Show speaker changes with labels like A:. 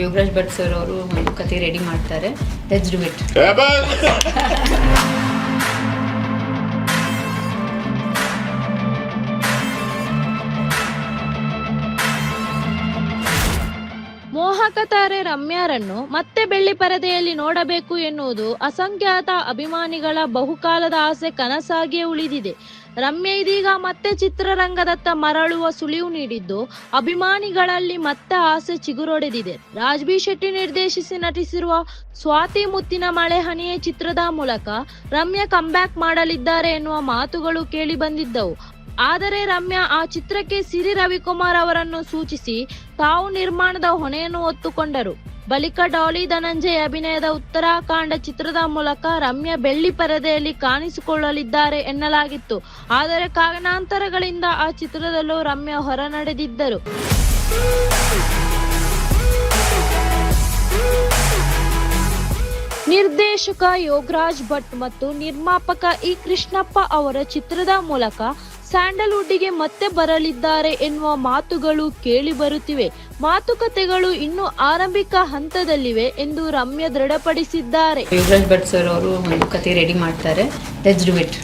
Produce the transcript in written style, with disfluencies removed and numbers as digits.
A: Yogaraj Bhat sir ಅವರು ಒಂದು ಕತೆ ರೆಡಿ ಮಾಡ್ತಾರೆ. Let's do it.
B: ಮೋಹಕ ತಾರೆ ರಮ್ಯಾರನ್ನು ಮತ್ತೆ ಬೆಳ್ಳಿ ಪರದೆಯಲ್ಲಿ ನೋಡಬೇಕು ಎನ್ನುವುದು ಅಸಂಖ್ಯಾತ ಅಭಿಮಾನಿಗಳ ಬಹುಕಾಲದ ಆಸೆ ಕನಸಾಗಿಯೇ ಉಳಿದಿದೆ. ರಮ್ಯಾ ಇದೀಗ ಮತ್ತೆ ಚಿತ್ರರಂಗದತ್ತ ಮರಳುವ ಸುಳಿವು ನೀಡಿದ್ದು ಅಭಿಮಾನಿಗಳಲ್ಲಿ ಮತ್ತೆ ಆಸೆ ಚಿಗುರೊಡೆದಿದೆ. ರಾಜ್ ಬಿ ಶೆಟ್ಟಿ ನಿರ್ದೇಶಿಸಿ ನಟಿಸಿರುವ ಸ್ವಾತಿ ಮುತ್ತಿನ ಮಳೆ ಹನಿಯೇ ಚಿತ್ರದ ಮೂಲಕ ರಮ್ಯಾ ಕಂಬ್ಯಾಕ್ ಮಾಡಲಿದ್ದಾರೆ ಎನ್ನುವ ಮಾತುಗಳು ಕೇಳಿ ಬಂದಿದ್ದವು. ಆದರೆ ರಮ್ಯಾ ಆ ಚಿತ್ರಕ್ಕೆ ಸಿರಿ ರವಿಕುಮಾರ್ ಅವರನ್ನು ಸೂಚಿಸಿ ತಾವು ನಿರ್ಮಾಣದ ಹೊಣೆಯನ್ನು ಹೊತ್ತುಕೊಂಡರು. ಬಳಿಕ ಡಾಲಿ ಧನಂಜಯ್ ಅಭಿನಯದ ಉತ್ತರಾಖಂಡ ಚಿತ್ರದ ಮೂಲಕ ರಮ್ಯಾ ಬೆಳ್ಳಿ ಪರದೆಯಲ್ಲಿ ಕಾಣಿಸಿಕೊಳ್ಳಲಿದ್ದಾರೆ ಎನ್ನಲಾಗಿತ್ತು. ಆದರೆ ಕಾರಣಾಂತರಗಳಿಂದ ಆ ಚಿತ್ರದಲ್ಲೂ ರಮ್ಯಾ ಹೊರ ನಡೆದಿದ್ದರು. ನಿರ್ದೇಶಕ ಯೋಗರಾಜ್ ಭಟ್ ಮತ್ತು ನಿರ್ಮಾಪಕ ಇ ಕೃಷ್ಣಪ್ಪ ಅವರ ಚಿತ್ರದ ಮೂಲಕ ಸ್ಯಾಂಡಲ್ವುಡ್ಗೆ ಮತ್ತೆ ಬರಲಿದ್ದಾರೆ ಎನ್ನುವ ಮಾತುಗಳು ಕೇಳಿ ಬರುತ್ತಿವೆ. ಮಾತುಕತೆಗಳು ಇನ್ನೂ ಆರಂಭಿಕ ಹಂತದಲ್ಲಿವೆ ಎಂದು ರಮ್ಯಾ ದೃಢಪಡಿಸಿದ್ದಾರೆ.
A: ಯೋಗರಾಜ್ ಭಟ್ ಸರ್ ಅವರು ಒಂದು ಕತೆ ರೆಡಿ ಮಾಡ್ತಾರೆ. Let's do it.